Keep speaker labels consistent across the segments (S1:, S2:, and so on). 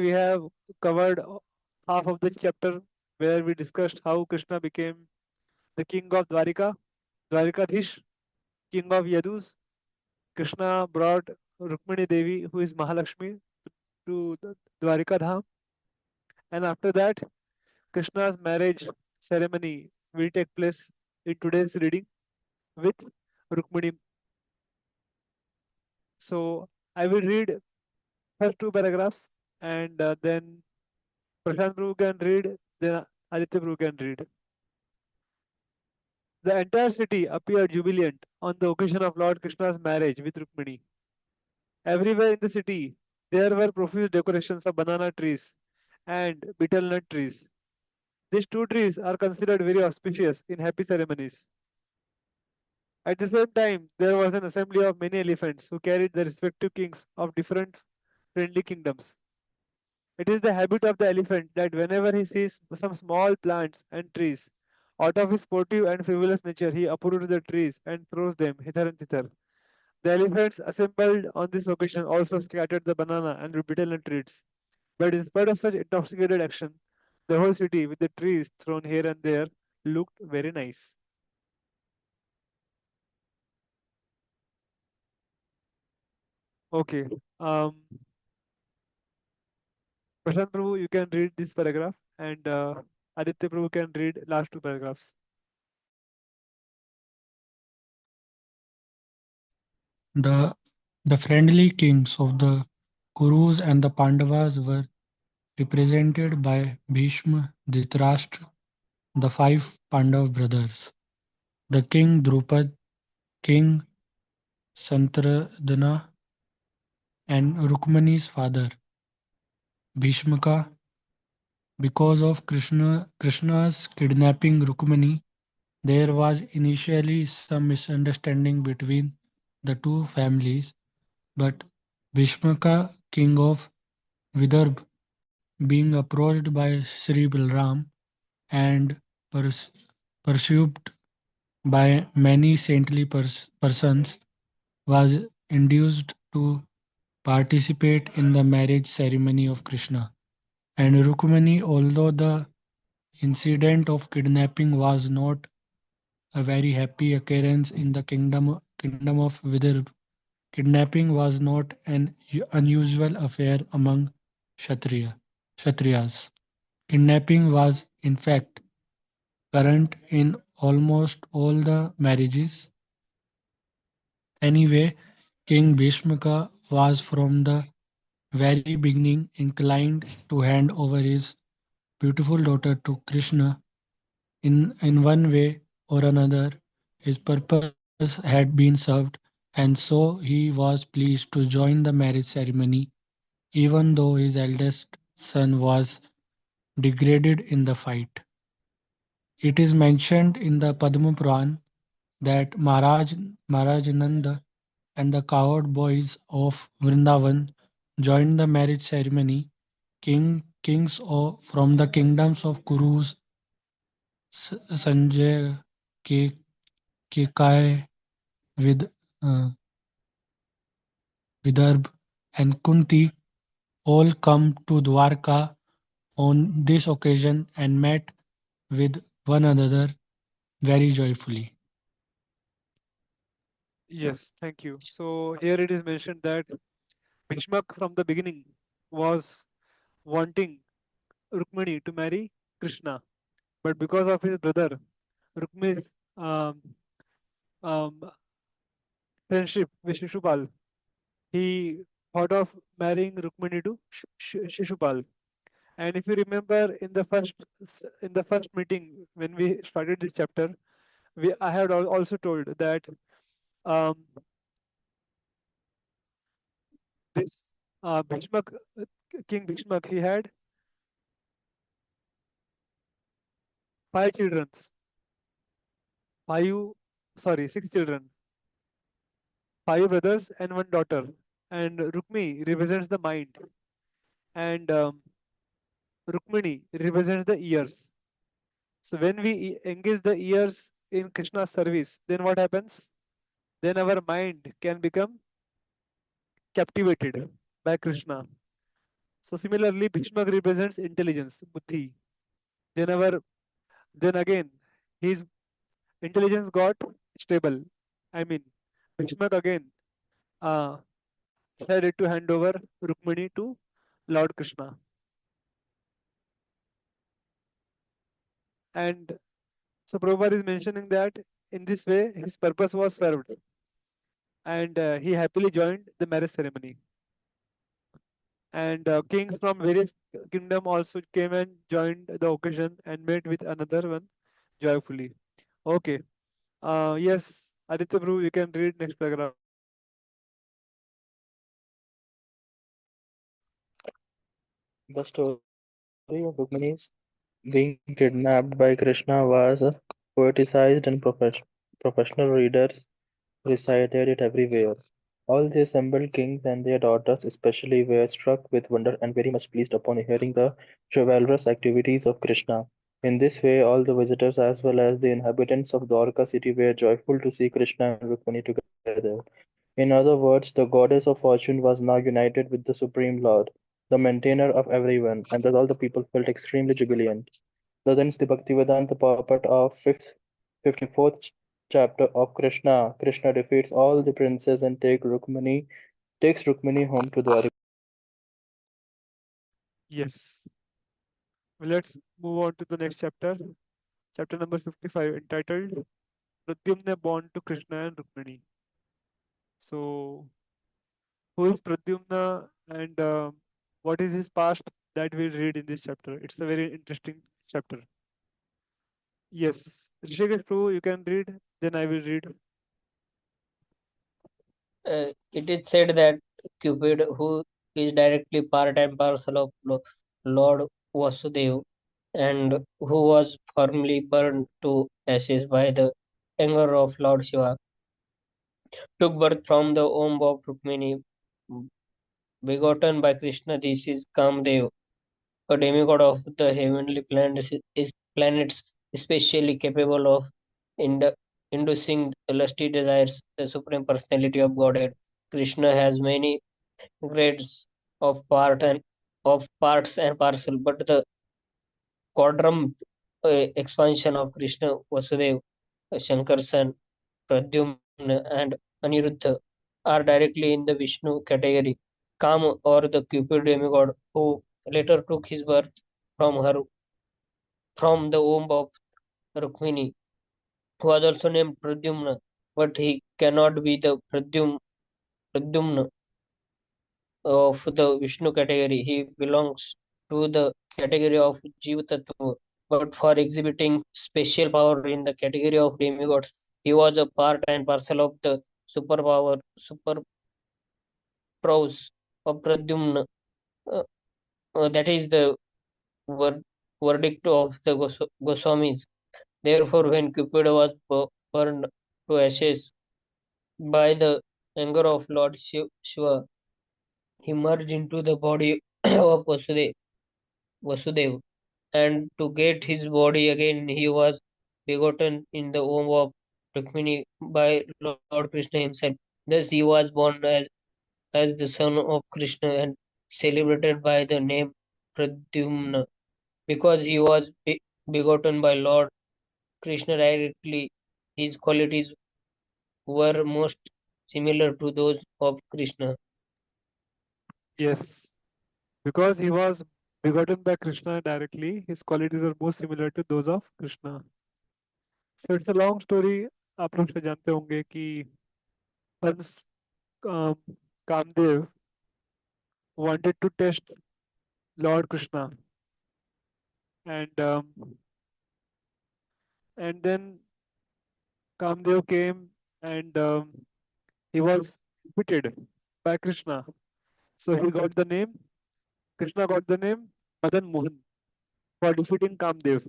S1: We have covered half of the chapter where we discussed how Krishna became the king of Dwarika, Dwarikadhish, king of Yadus. Krishna brought Rukmini Devi, who is Mahalakshmi, to the Dwarika Dham, and after that, Krishna's marriage ceremony will take place in today's reading with Rukmini. So I will read first two paragraphs, and then Prashant Prabhu can read, then Aditya Prabhu can read. The entire city appeared jubilant on the occasion of Lord Krishna's marriage with Rukmini. Everywhere in the city, there were profuse decorations of banana trees and betel nut trees. These two trees are considered very auspicious in happy ceremonies. At the same time, there was an assembly of many elephants who carried the respective kings of different friendly kingdoms. It is the habit of the elephant that whenever he sees some small plants and trees, out of his sportive and frivolous nature, he uproots the trees and throws them hither and thither. The elephants assembled on this occasion also scattered the banana and betel nut trees. But in spite of such intoxicated action, the whole city, with the trees thrown here and there, looked very nice. Okay. Prashant Prabhu, you can read this paragraph, and Aditya Prabhu can read last two paragraphs.
S2: The the friendly kings of the Kurus and the Pandavas were represented by Bhishma, Dhritarashtra, the five Pandav brothers, the king Drupad, king Santradhana, and Rukmani's father Bhishmaka. Because of Krishna's kidnapping Rukmani, there was initially some misunderstanding between the two families, but Bhishmaka, king of Vidarbha, being approached by Sri Balram and purs- pursued by many saintly persons, was induced to participate in the marriage ceremony of Krishna and Rukmani. Although the incident of kidnapping was not a very happy occurrence in the kingdom of Vidarbha, kidnapping was not an unusual affair among Kshatriyas. Kidnapping was, in fact, current in almost all the marriages. Anyway, King Bhishmaka was from the very beginning inclined to hand over his beautiful daughter to Krishna. In one way or another, his purpose had been served, and so he was pleased to join the marriage ceremony, even though his eldest son was degraded in the fight. It is mentioned in the Padma Puran that Maharaj Nanda and the cowherd boys of Vrindavan joined the marriage ceremony. From the kingdoms of Kurus, Sanjay, Ke- Kekai, with Vidarbha, and Kunti all come to Dwarka on this occasion and met with one another very joyfully.
S1: Yes, thank you. So here it is mentioned that Bhishmak from the beginning was wanting Rukmini to marry Krishna, but because of his brother Rukmini's um, um, friendship with Shishupal, he thought of marrying Rukmini to Shishupal. And if you remember in the first meeting when we started this chapter, I had also told that um, this Bhishmak, King Bhishmak, he had five children, five, sorry, six children, five brothers and one daughter. And Rukmi represents the mind, and Rukmini represents the ears. So when we engage the ears in Krishna's service, then what happens? Then our mind can become captivated by Krishna. So similarly, Bhishma represents intelligence, buddhi. Then again, his intelligence got stable. I mean, Bhishma again uh, decided to hand over Rukmini to Lord Krishna. And so Prabhupada is mentioning that in this way his purpose was served, and he happily joined the marriage ceremony. And kings from various kingdom also came and joined the occasion and met with another one joyfully. Okay. Yes, Aditya Prabhu, you can read next paragraph.
S3: The story of Rukmini's being kidnapped by Krishna was poeticized and professional readers recited it everywhere. All the assembled kings and their daughters especially were struck with wonder and very much pleased upon hearing the chivalrous activities of Krishna. In this way, all the visitors as well as the inhabitants of Dwarka city were joyful to see Krishna and Rukmini together. In other words, the goddess of fortune was now united with the Supreme Lord, the maintainer of everyone, and thus all the people felt extremely jubilant. Thus ends the Bhaktivedanta purport of 54th chapter of Krishna. Krishna defeats all the princes and takes Rukmini home to Dwarika.
S1: Yes. Let's move on to the next chapter. Chapter number 55, entitled Pradyumna born to Krishna and Rukmini. So, who is Pradyumna and what is his past? That we'll read in this chapter. It's a very interesting chapter. Yes. Rishikesh Prabhu, you can read, then I will read.
S4: It is said that Cupid, who is directly part and parcel of Lord Vasudeva, and who was formerly burned to ashes by the anger of Lord Shiva, took birth from the womb of Rukmini, begotten by Krishna. This is Kamdev, a demigod of the heavenly planets, especially capable of indu- inducing lusty desires, the supreme personality of Godhead. Krishna has many grades of parts and parcel, but the quadrum expansion of Krishna, Vasudeva, Shankarsan, Pradyumna, and Aniruddha are directly in the Vishnu category. Kama, or the Cupid demigod, who later took his birth from her from the womb of Rukmini, was also named Pradyumna, but he cannot be the Pradyumna of the Vishnu category. He belongs to the category of Jiva Tattva, but for exhibiting special power in the category of demigods, he was a part and parcel of the super prose of Pradyumna. Uh, that is the ver- verdict of the Goswamis. Therefore, when Cupid was burned to ashes by the anger of Lord Shiva, he merged into the body of Vasudeva, and to get his body again, he was begotten in the womb of Rukmini by Lord Krishna himself. Thus, he was born as the son of Krishna and celebrated by the name Pradyumna. Because he was begotten by Lord Krishna directly, his qualities were most similar to those of Krishna.
S1: Yes. Because he was begotten by Krishna directly, his qualities are most similar to those of Krishna. So it's a long story. आप लोग शायद जानते होंगे कि once um, Kamdev wanted to test Lord Krishna, and and then Kamdev came and he was defeated by Krishna. So he got the name, Krishna got the name Madan Mohan for defeating Kamdev.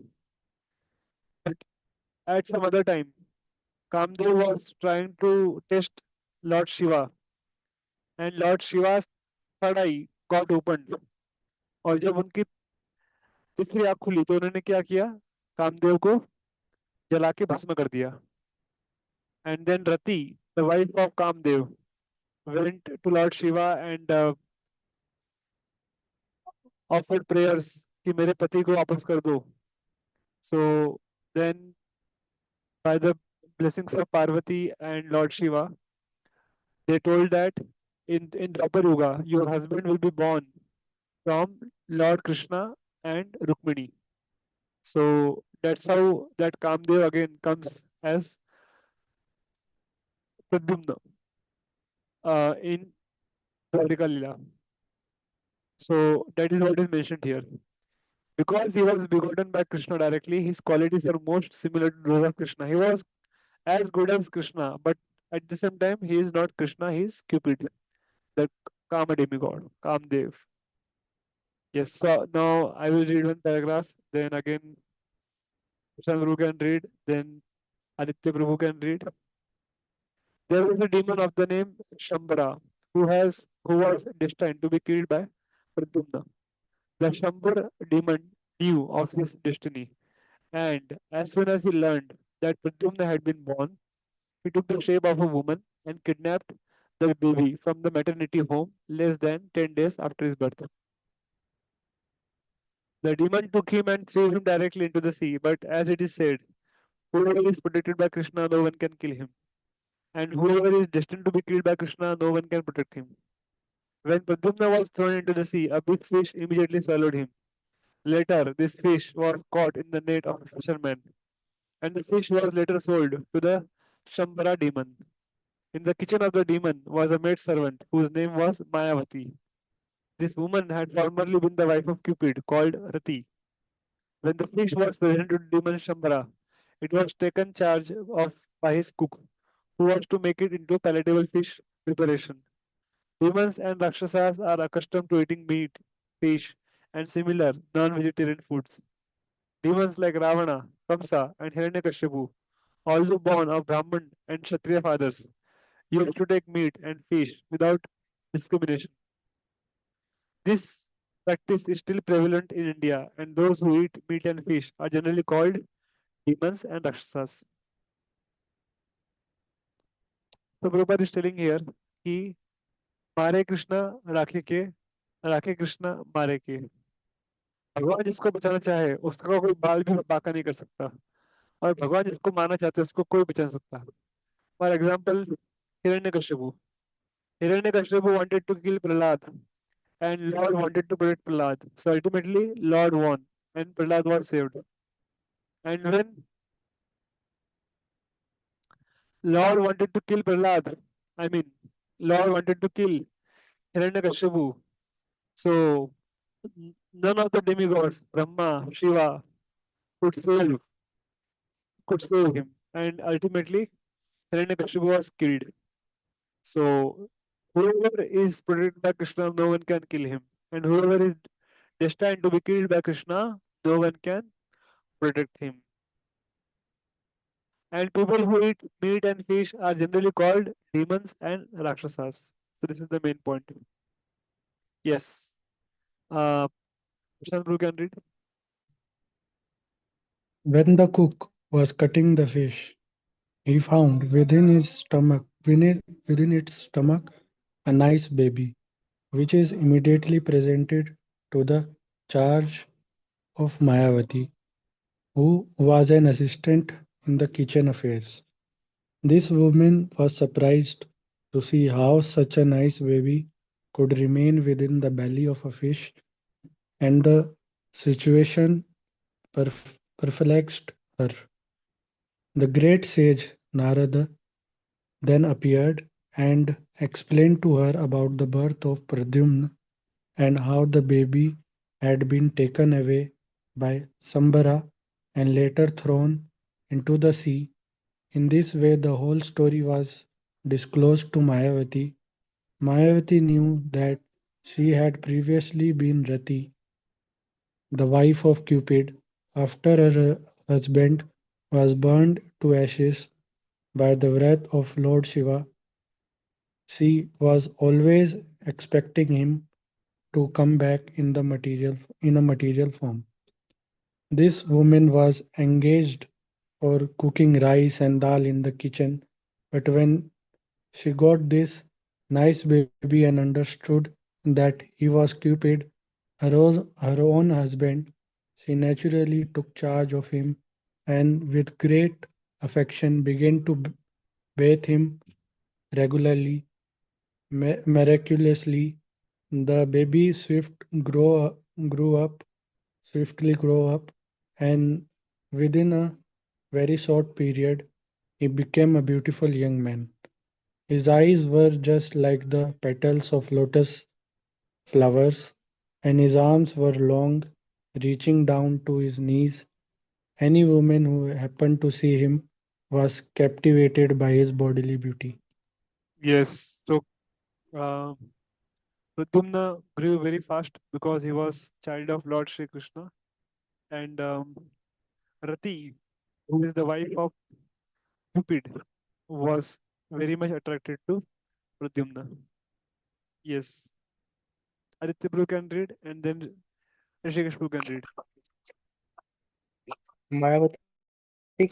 S1: But at some other time, Kamdev was trying to test Lord Shiva, and Lord Shiva's third eye got opened. और जब उनकी तीसरी आँख खुली तो उन्होंने क्या किया, कामदेव को जला के भस्म कर दिया. And then Rati, the wife of Kamdev, went to Lord Shiva and offered prayers कि मेरे पति को वापस कर दो. So then by the blessings of Parvati and Lord Shiva, they told that in Dwapar Yuga, your husband will be born from Lord Krishna and Rukmini. So that's how that Kamdev again comes as Pradyumna in Dwarika Lila. So that is what is mentioned here. Because he was begotten by Krishna directly, his qualities are most similar to those of Krishna. He was as good as Krishna, but at the same time, he is not Krishna, he is Cupid, the Kama demigod, Kamdev. Yes, so now I will read one paragraph, then again Krishna can read, then Aditya Prabhu can read. There was a demon of the name Śambara, who was destined to be killed by Pradyumna. The Śambara demon knew of his destiny, and as soon as he learned that Pradyumna had been born, he took the shape of a woman and kidnapped the baby from the maternity home less than 10 days after his birth. The demon took him and threw him directly into the sea, but as it is said, whoever is protected by Krishna, no one can kill him. And whoever is destined to be killed by Krishna, no one can protect him. When Pradyumna was thrown into the sea, a big fish immediately swallowed him. Later, this fish was caught in the net of a fisherman, and the fish was later sold to the Śambara demon. In the kitchen of the demon was a maid servant whose name was Mayavati. This woman had formerly been the wife of Cupid, called Rati. When the fish was presented to demon Shambara, it was taken charge of by his cook, who was to make it into palatable fish preparation. Demons and Rākṣasas are accustomed to eating meat, fish, and similar non-vegetarian foods. Demons like Ravana, Kamsa, and Hiranyakashipu, although born of Brahman and Kshatriya fathers, used to take meat and fish without discrimination. This practice is still prevalent in India, and those who eat meat and fish are generally called demons and Rākṣasas. So Prabhupada is telling here कि मारे कृष्णा राखे कृष्णा मारे के. भगवान जिसको बचाना चाहे उसका कोई बाल भी बांका नहीं कर सकता, और भगवान जिसको मारना चाहते हैं उसको कोई बचा नहीं सकता. For example Hiranyakashipu. Hiranyakashipu wanted to kill Prahlad, and Lord wanted to protect Prahlad. So ultimately, Lord won, and Prahlad was saved. And when Lord wanted to kill Prahlad, I mean, Lord wanted to kill Hiranyakashipu. So none of the demigods, Brahma, Shiva, could save could save him, and ultimately Hiranyakashipu was killed. So whoever is protected by Krishna, no one can kill him, and whoever is destined to be killed by Krishna, no one can protect him. And people who eat meat and fish are generally called demons and Rākṣasas. So this is the main point. Yes. Prashant Guru can read.
S2: When the cook was cutting the fish, he found within its stomach, a nice baby, which is immediately presented to the charge of Mayavati, who was an assistant in the kitchen affairs. This woman was surprised to see how such a nice baby could remain within the belly of a fish, and the situation perplexed her. The great sage Narada then appeared and explained to her about the birth of Pradyumna and how the baby had been taken away by Sambara and later thrown into the sea. In this way, the whole story was disclosed to Mayavati. Mayavati knew that she had previously been Rati, the wife of Cupid, after her husband was burned to ashes by the wrath of Lord Shiva. She was always expecting him to come back in a material form. This woman was engaged for cooking rice and dal in the kitchen, but when she got this nice baby and understood that he was Cupid, her own husband, she naturally took charge of him and with great affection began to bathe him regularly. Miraculously, the baby grew up, swiftly grew up, and within a very short period, he became a beautiful young man. His eyes were just like the petals of lotus flowers, and his arms were long, reaching down to his knees. Any woman who happened to see him was captivated by his bodily beauty.
S1: Yes. So uh, Pradyumna grew very fast because he was child of Lord Shri Krishna, and Rati, who is the wife of Cupid, was very much attracted to Pradyumna. Yes. Aditya Prabhu can read, and then Rishikesh Prabhu can read.
S3: Mayavati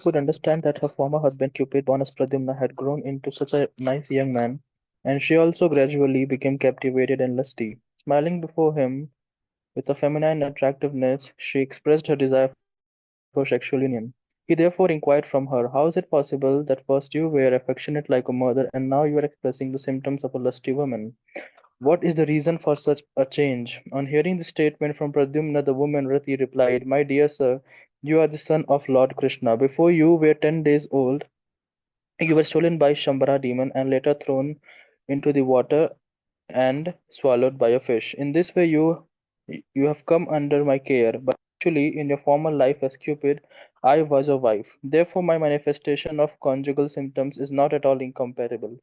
S3: could understand that her former husband Cupid, born as Pradyumna, had grown into such a nice young man, and she also gradually became captivated and lusty. Smiling before him with a feminine attractiveness, she expressed her desire for sexual union. He therefore inquired from her, how is it possible that first you were affectionate like a mother and now you are expressing the symptoms of a lusty woman? What is the reason for such a change? On hearing the statement from Pradyumna, the woman Rati replied, my dear sir, you are the son of Lord Krishna. Before you were 10 days old, you were stolen by Shambara demon and later thrown into the water and swallowed by a fish. In this way, you have come under my care, but actually, in your former life as Cupid, I was a wife. Therefore, my manifestation of conjugal symptoms is not at all incomparable.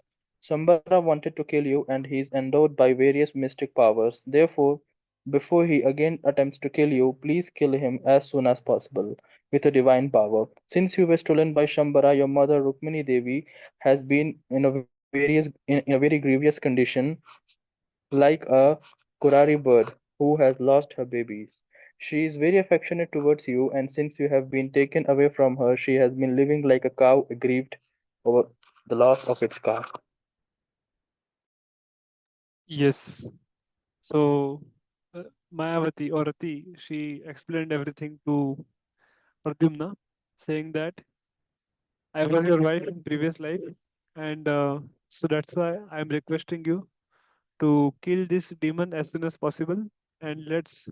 S3: Sambara wanted to kill you, and he is endowed by various mystic powers. Therefore, before he again attempts to kill you, please kill him as soon as possible with a divine power. Since you were stolen by Shambara, your mother Rukmini Devi has been in a very grievous condition like a Kurari bird who has lost her babies. She is very affectionate towards you, and since you have been taken away from her, she has been living like a cow aggrieved over the loss of its calf.
S1: Yes. So Mayavati or Rati, she explained everything to Pradyumna, saying that I was your wife in previous life, and so that's why I'm requesting you to kill this demon as soon as possible, and let's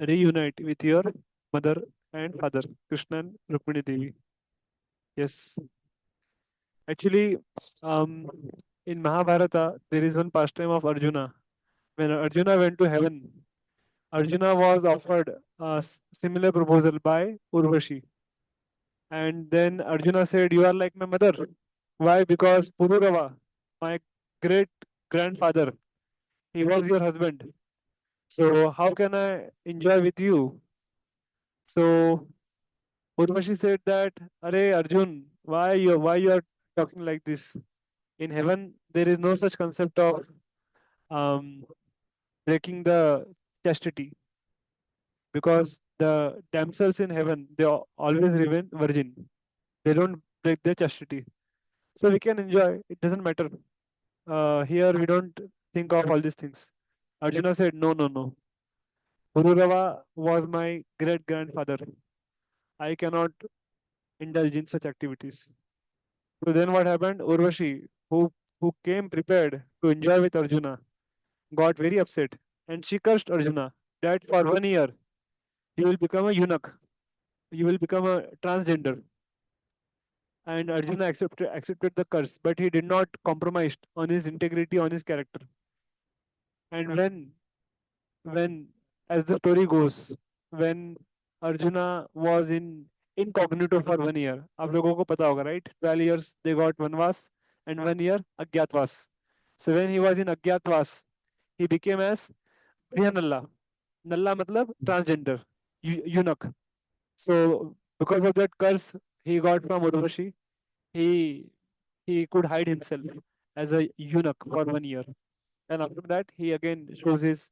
S1: reunite with your mother and father, Krishna and Rukmini Devi. Yes, actually, um, in Mahabharata, there is one pastime of Arjuna. When Arjuna went to heaven, Arjuna was offered a similar proposal by Urvashi. And then Arjuna said, you are like my mother. Why? Because Pururava, my great grandfather, he was your husband. So how can I enjoy with you? So Urvashi said that, Arey Arjun, why you are talking like this? In heaven, there is no such concept of um, breaking the chastity, because the damsels in heaven, they always remain virgin. They don't break their chastity. So we can enjoy. It doesn't matter. Here we don't think of all these things. Arjuna said, no, no, no. Pururava was my great grandfather. I cannot indulge in such activities. So then what happened? Urvashi, who came prepared to enjoy with Arjuna, got very upset, and she cursed Arjuna that for 1 year he will become a eunuch. You will become a transgender. And Arjuna accepted the curse, but he did not compromise on his integrity, on his character. And when as the story goes, when Arjuna was in incognito for 1 year, आप लोगों को पता होगा, right? 12 years they got vanvas and 1 year agyatwas. So when he was in agyatwas, he became as Nalla. Nalla matlab transgender, eunuch. So because of that curse he got from Urvashi, he he could hide himself as a eunuch for 1 year. And after that, he again shows his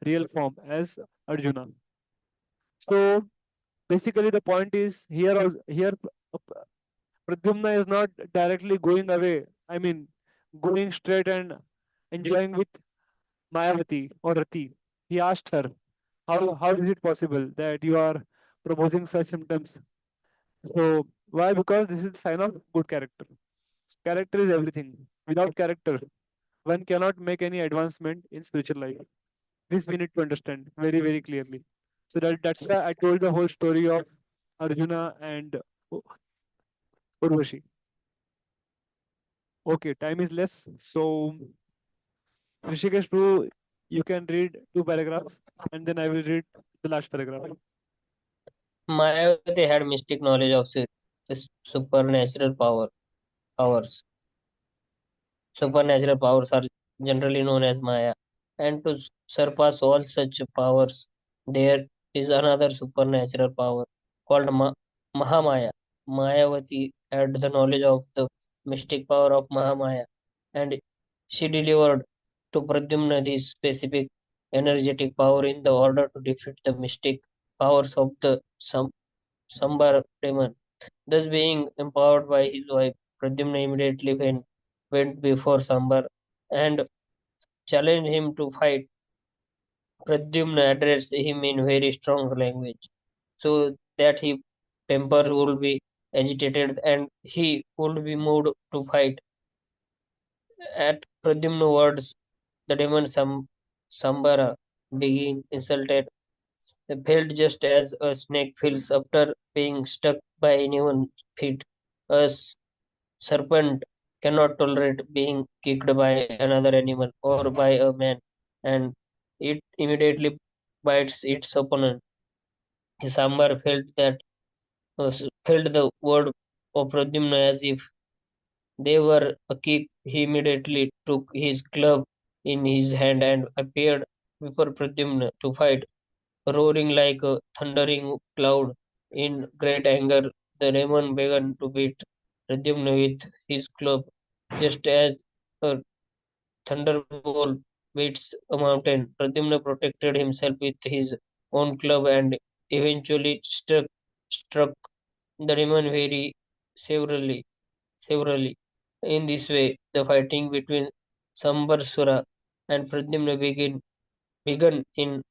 S1: real form as Arjuna. So basically, the point is here Pradyumna is not directly going away. I mean, going straight and enjoying with Mayavati or Rati. He asked her, How is it possible that you are proposing such symptoms? So why? Because this is a sign of good character. Character is everything. Without character, one cannot make any advancement in spiritual life. This we need to understand very, very clearly. So that's why I told the whole story of Arjuna and Urvashi. Okay, time is less. So Rishikesh Prabhu, you can read two paragraphs and then I will read the last paragraph.
S4: Mayavati had mystic knowledge of supernatural powers. Supernatural powers are generally known as Maya, and to surpass all such powers, there is another supernatural power called Mahamaya. Mayavati had the knowledge of the mystic power of Mahamaya, and she delivered to Pradyumna this specific energetic power in the order to defeat the mystic powers of the Sambara demon. Thus, being empowered by his wife, Pradyumna immediately went before Sambara and challenged him to fight. Pradyumna addressed him in very strong language, so that his temper would be agitated and he would be moved to fight. At Pradyumna's words, the demon Sambara, being insulted, felt just as a snake feels after being stuck by anyone's feet. A serpent cannot tolerate being kicked by another animal or by a man, and it immediately bites its opponent. Sambar felt the word of Pradyumna as if they were a kick. He immediately took his club in his hand and appeared before Pradyumna to fight, roaring like a thundering cloud. In great anger, the demon began to beat Pradyumna with his club, just as a thunderbolt beats a mountain. Pradyumna protected himself with his own club and eventually struck the demon very severely. severely. In this way, the fighting between Śambarāsura and Pradyumna began in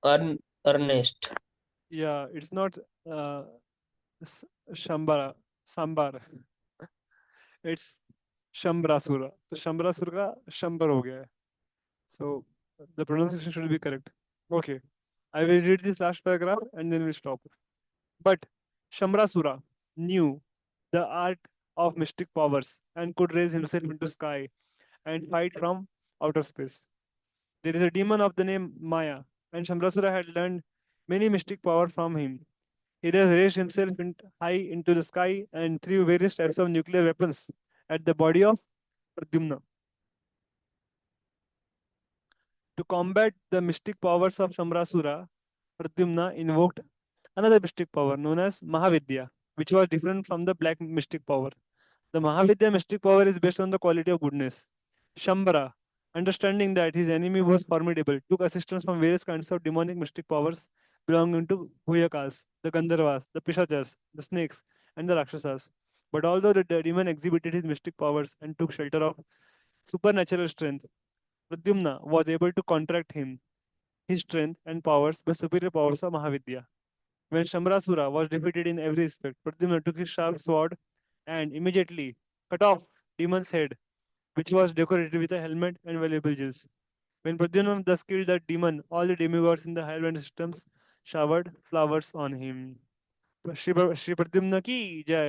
S4: earnest.
S1: Yeah, it's not uh, Shambara, Sambar. It's Śambarāsura. तो Śambarāsura का शंबर हो गया है. So the pronunciation should be correct. Okay. I will read this last paragraph and then we'll stop. But Śambarāsura knew the art of mystic powers and could raise himself into sky and fight from outer space. There is a demon of the name Maya, and Śambarāsura had learned many mystic power from him. He thus raised himself high into the sky and threw various types of nuclear weapons at the body of Pradyumna. To combat the mystic powers of Śambarāsura, Pradyumna invoked another mystic power known as mahāvidyā, which was different from the black mystic power. The mahāvidyā mystic power is based on the quality of goodness. Śambara, understanding that his enemy was formidable, took assistance from various kinds of demonic mystic powers belonging to Guhyakas, the Gandharvas, the Piśācas, the snakes, and the Rākṣasas. But although the demon exhibited his mystic powers and took shelter of supernatural strength, Pradyumna was able to counteract his strength and powers by superior powers of Mahāvidyā. When Śambarāsura was defeated in every respect, Pradyumna took his sharp sword and immediately cut off demon's head, which was decorated with a helmet and valuable jewels. When Pradyumna thus killed the demon, all the demigods in the higher planet systems showered flowers on him. Shri Pradyumna ki jai.